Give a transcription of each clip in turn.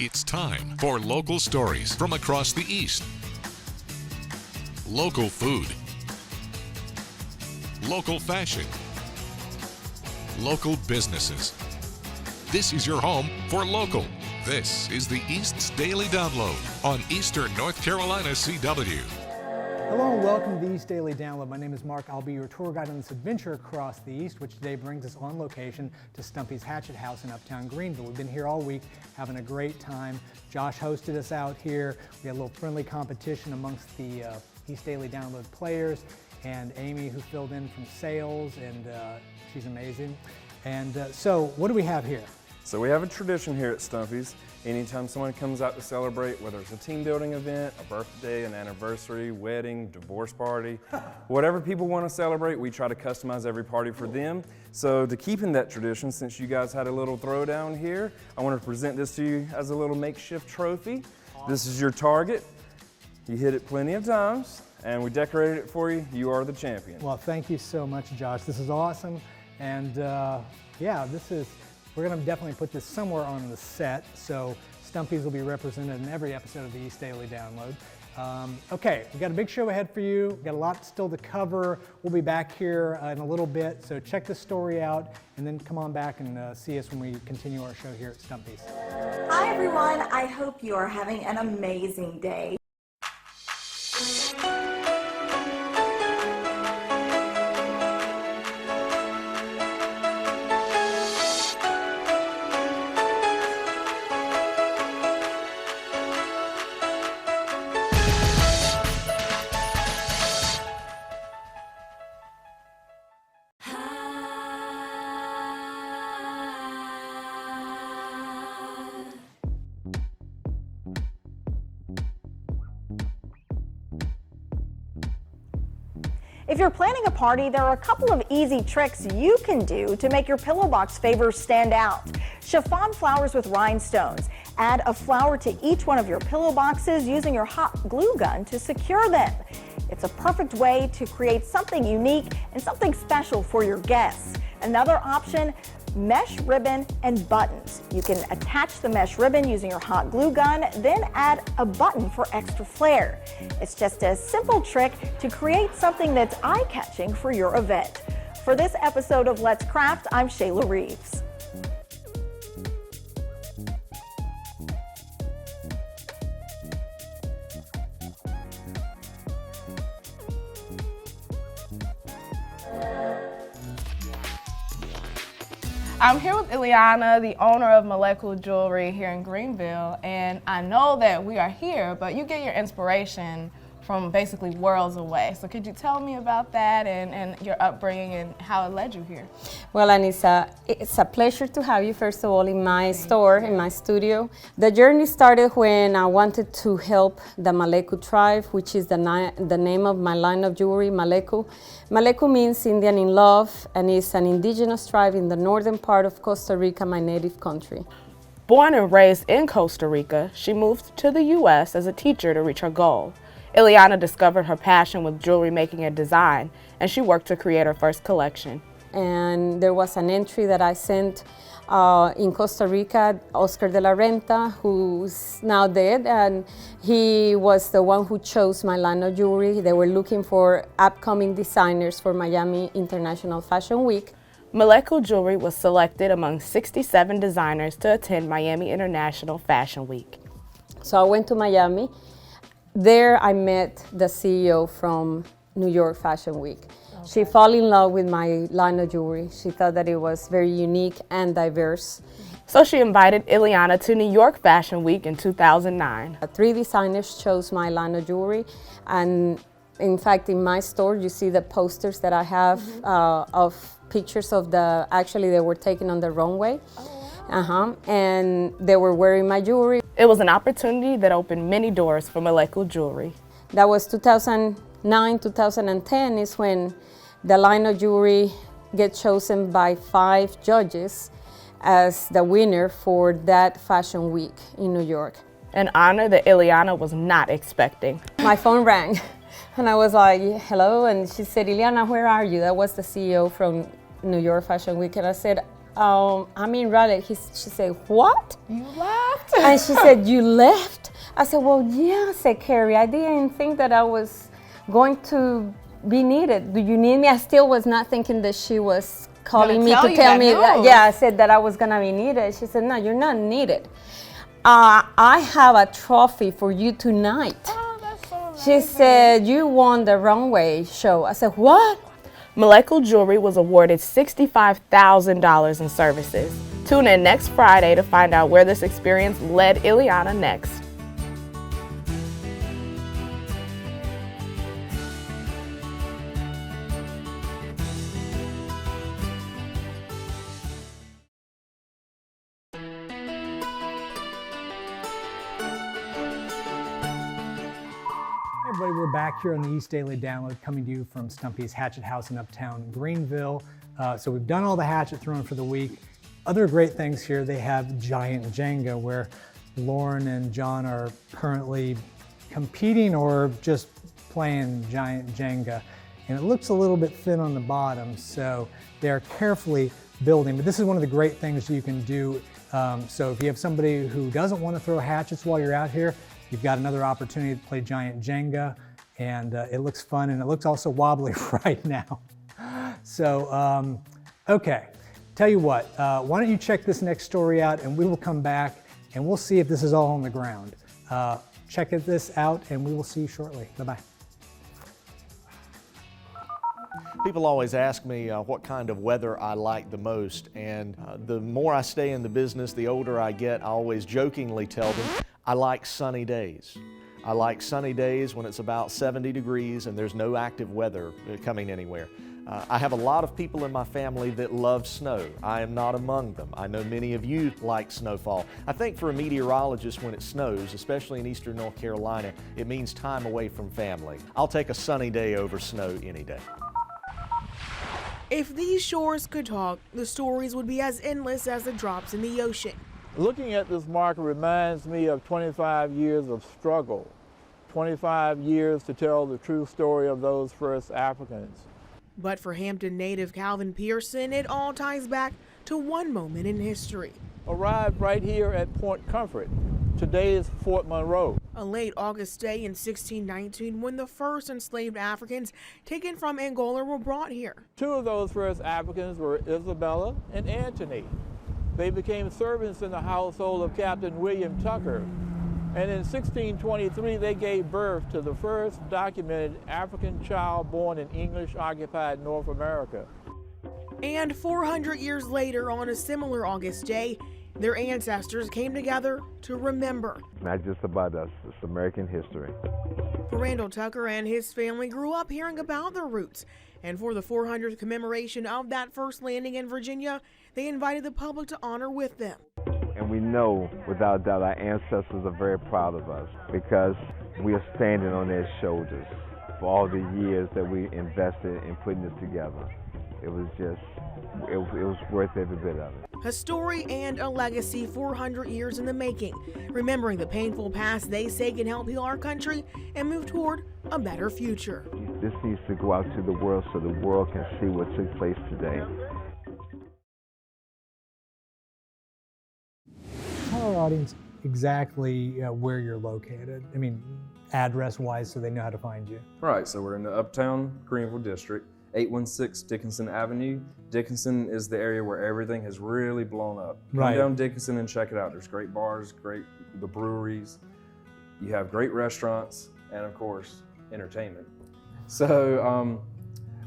It's time for local stories from across the East. Local food. Local fashion. Local businesses. This is your home for local. This is the East's Daily Download on Eastern North Carolina CW. Hello and welcome to the East Daily Download. My name is Mark. I'll be your tour guide on this adventure across the East, which today brings us on location to Stumpys Hatchet House in Uptown Greenville. We've been here all week having a great time. Josh hosted us out here. We had a little friendly competition amongst the East Daily Download players, and Amy, who filled in from sales, and she's amazing. And so what do we have here? So we have a tradition here at Stumpys. Anytime someone comes out to celebrate, whether it's a team building event, a birthday, an anniversary, wedding, divorce party, whatever people want to celebrate, we try to customize every party for them. So to keep in that tradition, since you guys had a little throwdown here, I want to present this to you as a little makeshift trophy. Awesome. This is your target. You hit it plenty of times, and we decorated it for you. You are the champion. Well, thank you so much, Josh. This is awesome. And yeah, we're going to definitely put this somewhere on the set, so Stumpys will be represented in every episode of the East Daily Download. Okay, we've got a big show ahead for you. We've got a lot still to cover. We'll be back here in a little bit, so check this story out, and then come on back and see us when we continue our show here at Stumpys. Hi everyone, I hope you are having an amazing day. If you're planning a party, there are a couple of easy tricks you can do to make your pillow box favors stand out. Chiffon flowers with rhinestones. Add a flower to each one of your pillow boxes using your hot glue gun to secure them. It's a perfect way to create something unique and something special for your guests. Another option, mesh ribbon and buttons. You can attach the mesh ribbon using your hot glue gun, then add a button for extra flair. It's just a simple trick to create something that's eye-catching for your event. For this episode of Let's Craft, I'm Shayla Reeves. I'm here with Ileana, the owner of Molecular Jewelry here in Greenville, and I know that we are here, but you get your inspiration from basically worlds away. So could you tell me about that and your upbringing and how it led you here? Well, Anissa, it's a pleasure to have you, first of all, in my store, in my studio. The journey started when I wanted to help the Maleku tribe, which is the name of my line of jewelry, Maleku. Maleku means Indian in love, and is an indigenous tribe in the northern part of Costa Rica, my native country. Born and raised in Costa Rica, she moved to the U.S. as a teacher to reach her goal. Ileana discovered her passion with jewelry making and design, and she worked to create her first collection. And there was an entry that I sent in Costa Rica, Oscar de la Renta, who's now dead, and he was the one who chose my line of jewelry. They were looking for upcoming designers for Miami International Fashion Week. Molecular Jewelry was selected among 67 designers to attend Miami International Fashion Week. So I went to Miami. There I met the CEO from New York Fashion Week. Okay. She fell in love with my line of jewelry. She thought that it was very unique and diverse. So she invited Ileana to New York Fashion Week in 2009. 3 designers chose my line of jewelry, and in fact in my store you see the posters that I have of pictures of actually they were taken on the runway. And they were wearing my jewelry. It was an opportunity that opened many doors for Molecular Jewelry. That was 2009, 2010 is when the line of jewelry gets chosen by 5 judges as the winner for that fashion week in New York. An honor that Ileana was not expecting. My phone rang and I was like, hello, and she said, Ileana, where are you? That was the CEO from New York Fashion Week, and I said, I'm in Raleigh. She said, what? You laughed? And she said, you left? I said, well, yeah, said Carrie. I didn't think that I was going to be needed. Do you need me? I still was not thinking that she was calling me to tell me that. Yeah, I said that I was gonna be needed. She said, no, you're not needed. I have a trophy for you tonight. Oh, that's so amazing. She said, you won the runway show. I said, what? Molecular Jewelry was awarded $65,000 in services. Tune in next Friday to find out where this experience led Ileana next. Everybody, we're back here on the East Daily Download, coming to you from Stumpys Hatchet House in Uptown Greenville. So we've done all the hatchet throwing for the week. Other great things here, they have Giant Jenga, where Lauren and John are currently competing or just playing Giant Jenga. And it looks a little bit thin on the bottom, so they're carefully building. But this is one of the great things you can do. So if you have somebody who doesn't want to throw hatchets while you're out here, you've got another opportunity to play Giant Jenga, and it looks fun, and it looks also wobbly right now. So, okay, tell you what, why don't you check this next story out, and we will come back, and we'll see if this is all on the ground. Check this out, and we will see you shortly. Bye-bye. People always ask me what kind of weather I like the most, and the more I stay in the business, the older I get, I always jokingly tell them I like sunny days. I like sunny days when it's about 70 degrees and there's no active weather coming anywhere. I have a lot of people in my family that love snow. I am not among them. I know many of you like snowfall. I think for a meteorologist, when it snows, especially in eastern North Carolina, it means time away from family. I'll take a sunny day over snow any day. If these shores could talk, the stories would be as endless as the drops in the ocean. Looking at this marker reminds me of 25 years of struggle, 25 years to tell the true story of those first Africans. But for Hampton native Calvin Pearson, it all ties back to one moment in history. Arrived right here at Point Comfort, today's Fort Monroe. A late August day in 1619 when the first enslaved Africans taken from Angola were brought here. Two of those first Africans were Isabella and Anthony. They became servants in the household of Captain William Tucker. And in 1623, they gave birth to the first documented African child born in English-occupied North America. And 400 years later, on a similar August day, their ancestors came together to remember. Not just about us, it's American history. Randall Tucker and his family grew up hearing about their roots. And for the 400th commemoration of that first landing in Virginia, they invited the public to honor with them. And we know, without doubt, our ancestors are very proud of us because we are standing on their shoulders for all the years that we invested in putting this together. It was just, it was worth every bit of it. A story and a legacy 400 years in the making, remembering the painful past they say can help heal our country and move toward a better future. This needs to go out to the world so the world can see what took place today. Tell our audience exactly where you're located. I mean, address-wise, so they know how to find you. Right, so we're in the Uptown Greenville district, 816 Dickinson Avenue. Dickinson is the area where everything has really blown up. Right. Come down Dickinson and check it out. There's great bars, the breweries. You have great restaurants, and of course, entertainment. So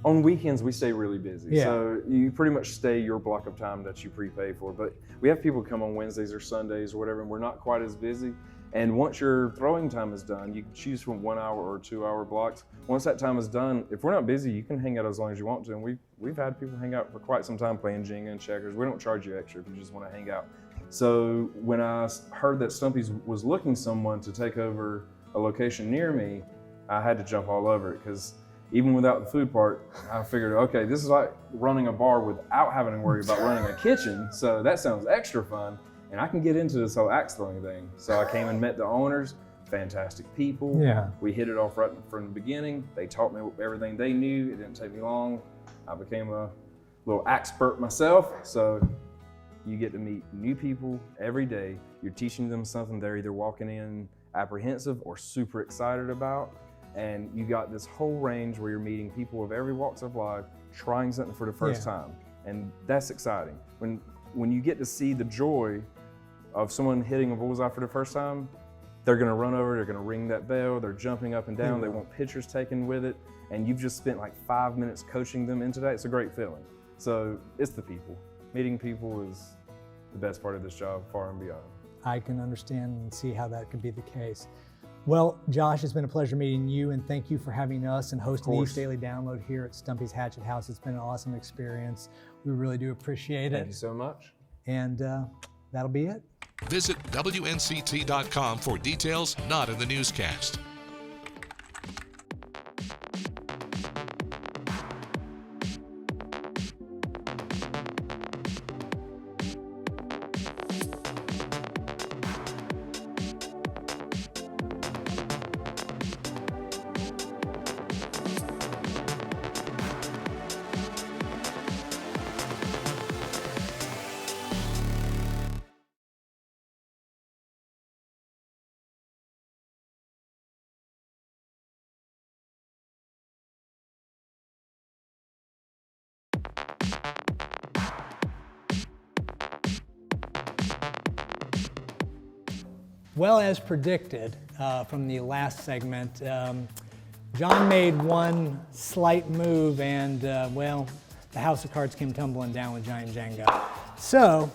on weekends, we stay really busy. Yeah. So you pretty much stay your block of time that you prepay for. But we have people come on Wednesdays or Sundays or whatever, and we're not quite as busy. And once your throwing time is done, you can choose from 1 hour or 2 hour blocks. Once that time is done, if we're not busy, you can hang out as long as you want to. And we've had people hang out for quite some time playing Jenga and checkers. We don't charge you extra if you just want to hang out. So when I heard that Stumpys was looking someone to take over a location near me, I had to jump all over it because even without the food part, I figured, okay, this is like running a bar without having to worry about running a kitchen. So that sounds extra fun. And I can get into this whole axe throwing thing. So I came and met the owners, fantastic people. Yeah. We hit it off right from the beginning. They taught me everything they knew. It didn't take me long. I became a little expert myself. So You get to meet new people every day. You're teaching them something they're either walking in apprehensive or super excited about. And you got this whole range where you're meeting people of every walks of life, trying something for the first time. And that's exciting. When you get to see the joy of someone hitting a bullseye for the first time, they're gonna run over, they're gonna ring that bell, they're jumping up and down, they want pictures taken with it, and you've just spent like 5 minutes coaching them into that. It's a great feeling. So it's the people. Meeting people is the best part of this job, far and beyond. I can understand and see how that could be the case. Well, Josh, it's been a pleasure meeting you, and thank you for having us and hosting the East Daily Download here at Stumpys Hatchet House. It's been an awesome experience. We really do appreciate it. Thank you so much. And that'll be it. Visit WNCT.com for details not in the newscast. Well, as predicted from the last segment, John made one slight move and, well, the house of cards came tumbling down with Giant Jenga. So,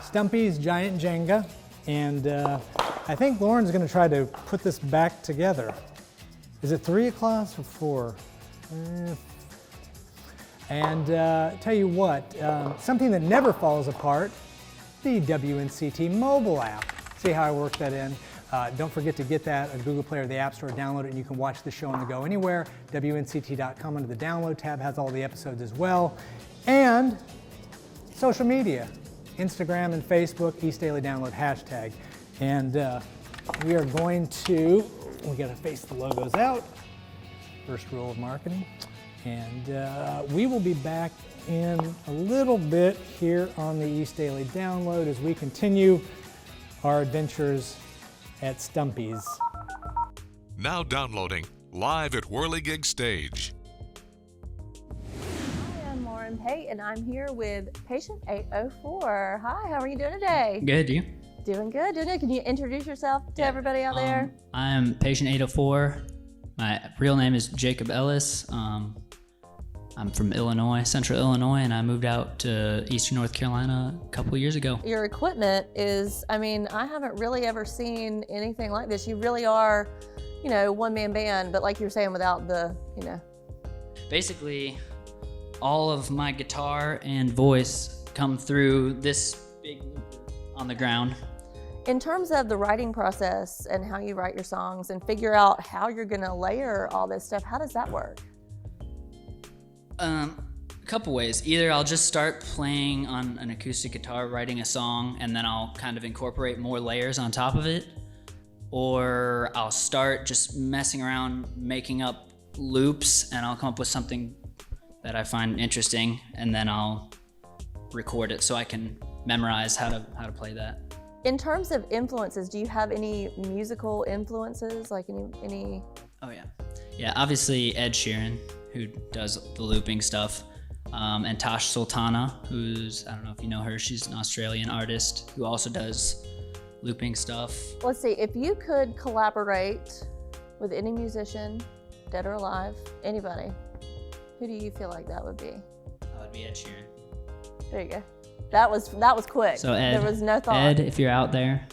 Stumpy's Giant Jenga, and I think Lauren's gonna try to put this back together. Is it 3 o'clock or 4? And tell you what, something that never falls apart, the WNCT mobile app. See how I work that in? Don't forget to get that at Google Play or the App Store, download it, and you can watch the show on the go anywhere. WNCT.com under the download tab has all the episodes as well. And social media, Instagram and Facebook, East Daily Download hashtag. And we are going to, we gotta face the logos out. First rule of marketing. And we will be back in a little bit here on the East Daily Download as we continue our adventures at Stumpys. Now downloading live at Whirligig Stage. Hi, I'm Lauren Pate, and I'm here with patient 804. Hi, how are you doing today? Good, you? Doing good, doing good. Can you introduce yourself to everybody out there? I'm patient 804. My real name is Jacob Ellis. I'm from Illinois, Central Illinois, and I moved out to Eastern North Carolina a couple of years ago. Your equipment is, I mean, I haven't really ever seen anything like this. You really are, you know, one-man band, but like you were saying, without the, you know. Basically, all of my guitar and voice come through this big on the ground. In terms of the writing process and how you write your songs and figure out how you're gonna layer all this stuff, how does that work? A couple ways. Either I'll just start playing on an acoustic guitar, writing a song, and then I'll kind of incorporate more layers on top of it. Or I'll start just messing around, making up loops, and I'll come up with something that I find interesting, and then I'll record it so I can memorize how to play that. In terms of influences, do you have any musical influences, like any? Oh yeah. Yeah, obviously Ed Sheeran, who does the looping stuff, and Tash Sultana, who's, I don't know if you know her, she's an Australian artist who also does looping stuff. Let's see, if you could collaborate with any musician, dead or alive, anybody, who do you feel like that would be? That would be Ed Sheeran. There you go. That was quick. So Ed, there was no thought. Ed, if you're out there,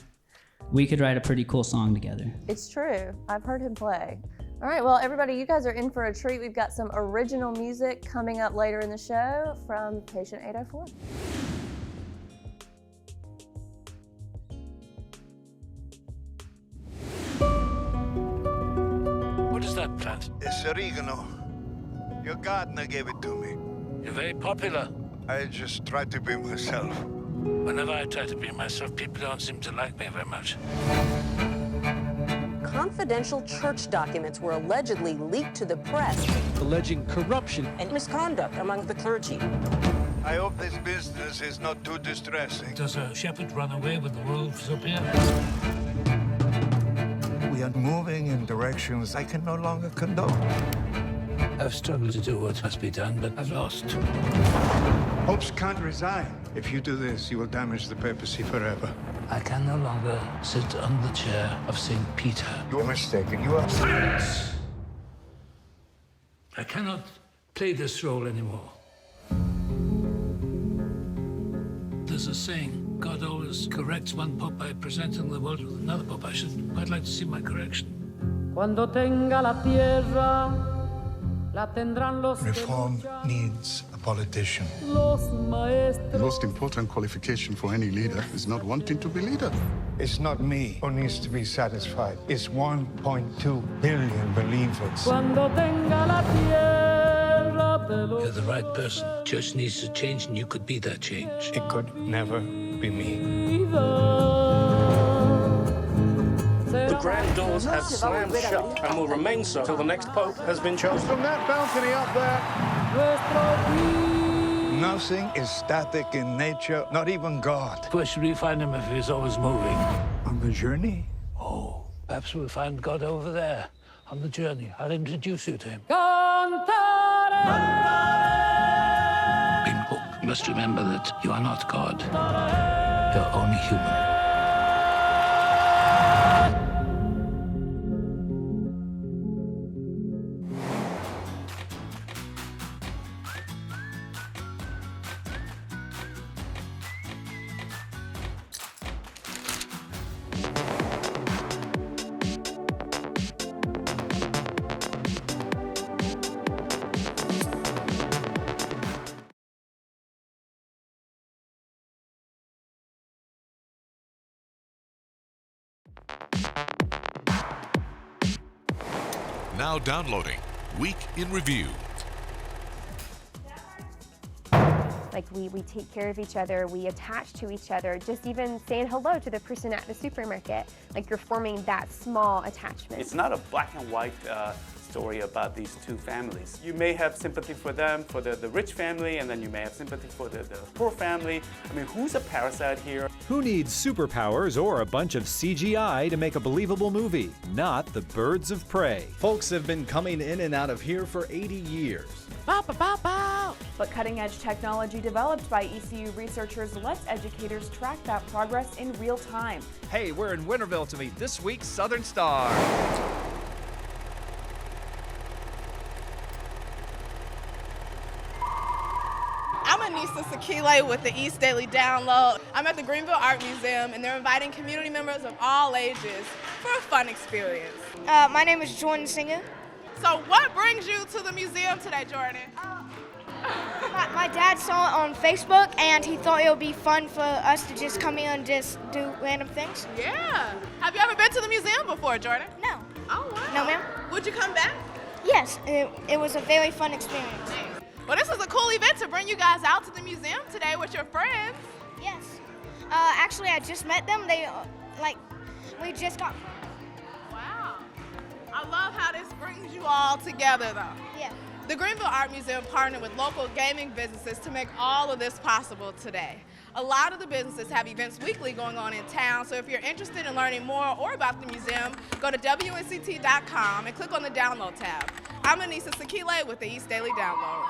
we could write a pretty cool song together. It's true. I've heard him play. All right, well, everybody, you guys are in for a treat. We've got some original music coming up later in the show from Patient 804. What is that plant? It's oregano. Your gardener gave it to me. You're very popular. I just try to be myself. Whenever I try to be myself, people don't seem to like me very much. Confidential church documents were allegedly leaked to the press, alleging corruption and misconduct among the clergy. I hope this business is not too distressing. Does a shepherd run away with the wolves up here? We are moving in directions I can no longer condone. I've struggled to do what must be done, but I've lost. Popes can't resign. If you do this, you will damage the papacy forever. I can no longer sit on the chair of St. Peter. You're mistaken. You are. Silence! I cannot play this role anymore. There's a saying, God always corrects one pope by presenting the world with another pope. I should quite like to see my correction. Cuando tenga la tierra, la tendrán los Reform needs a politician. maestros. The most important qualification for any leader is not wanting to be leader. It's not me who needs to be satisfied. It's 1.2 billion believers. Cuando tenga la tierra de los You're the right person. Church needs to change, and you could be that change. It could never be me. The grand doors have slammed shut and will remain so till the next pope has been chosen. From that balcony up there, nothing is static in nature, not even God. Where should we find him if he's always moving? On the journey? Oh, perhaps we'll find God over there on the journey. I'll introduce you to him. People must remember that you are not God. You're only human. Now downloading Week in Review. Like we take care of each other, we attach to each other, just even saying hello to the person at the supermarket, like you're forming that small attachment. It's not a black and white story about these two families. You may have sympathy for them, for the rich family, and then you may have sympathy for the poor family. I mean, who's a parasite here? Who needs superpowers or a bunch of CGI to make a believable movie? Not the Birds of Prey. Folks have been coming in and out of here for 80 years. Bow, bow, bow, bow. But cutting-edge technology developed by ECU researchers lets educators track that progress in real time. Hey, we're in Winterville to meet this week's Southern Star. I'm Anissa Sakile with the East Daily Download. I'm at the Greenville Art Museum, and they're inviting community members of all ages for a fun experience. My name is Jordan Singer. So what brings you to the museum today, Jordan? My dad saw it on Facebook, and he thought it would be fun for us to just come here and just do random things. Yeah. Have you ever been to the museum before, Jordan? No. Oh, wow. No, ma'am. Would you come back? Yes, it was a very fun experience. Well, this is a cool event to bring you guys out to the museum today with your friends. Yes. Actually, I just met them. We just got... Wow. I love how this brings you all together, though. Yeah. The Greenville Art Museum partnered with local gaming businesses to make all of this possible today. A lot of the businesses have events weekly going on in town, so if you're interested in learning more or about the museum, go to WNCT.com and click on the Download tab. I'm Anissa Sakile with the East Daily Download.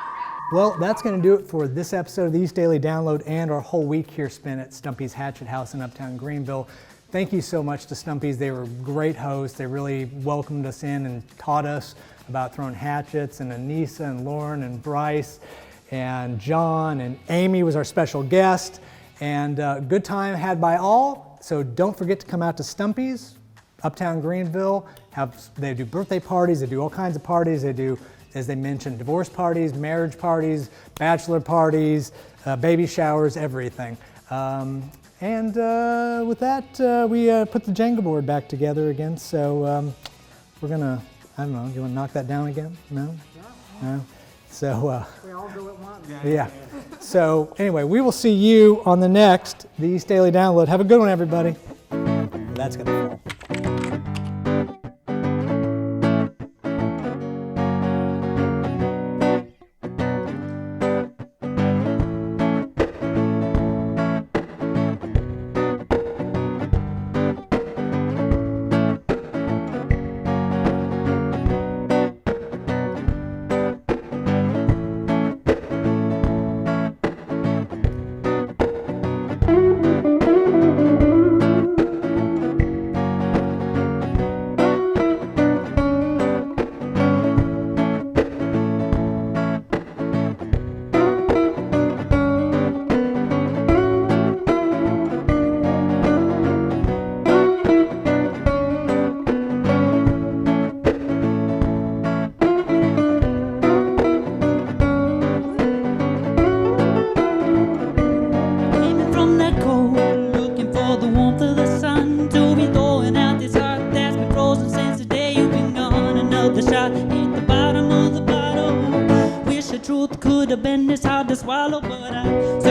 Well, that's going to do it for this episode of the East Daily Download and our whole week here spent at Stumpys Hatchet House in Uptown Greenville. Thank you so much to Stumpys. They were great hosts. They really welcomed us in and taught us about throwing hatchets, and Anissa and Lauren and Bryce and John and Amy was our special guest. And good time had by all. So don't forget to come out to Stumpys, Uptown Greenville. They do birthday parties. They do all kinds of parties. They do, as they mentioned, divorce parties, marriage parties, bachelor parties, baby showers, everything. And with that, we put the Jenga board back together again. So we're gonna, I don't know, you want to knock that down again? No? No? So, we all go at once. Yeah. So anyway, we will see you on the next The East Daily Download. Have a good one, everybody. That's gonna fall. could have been this hard to swallow, but I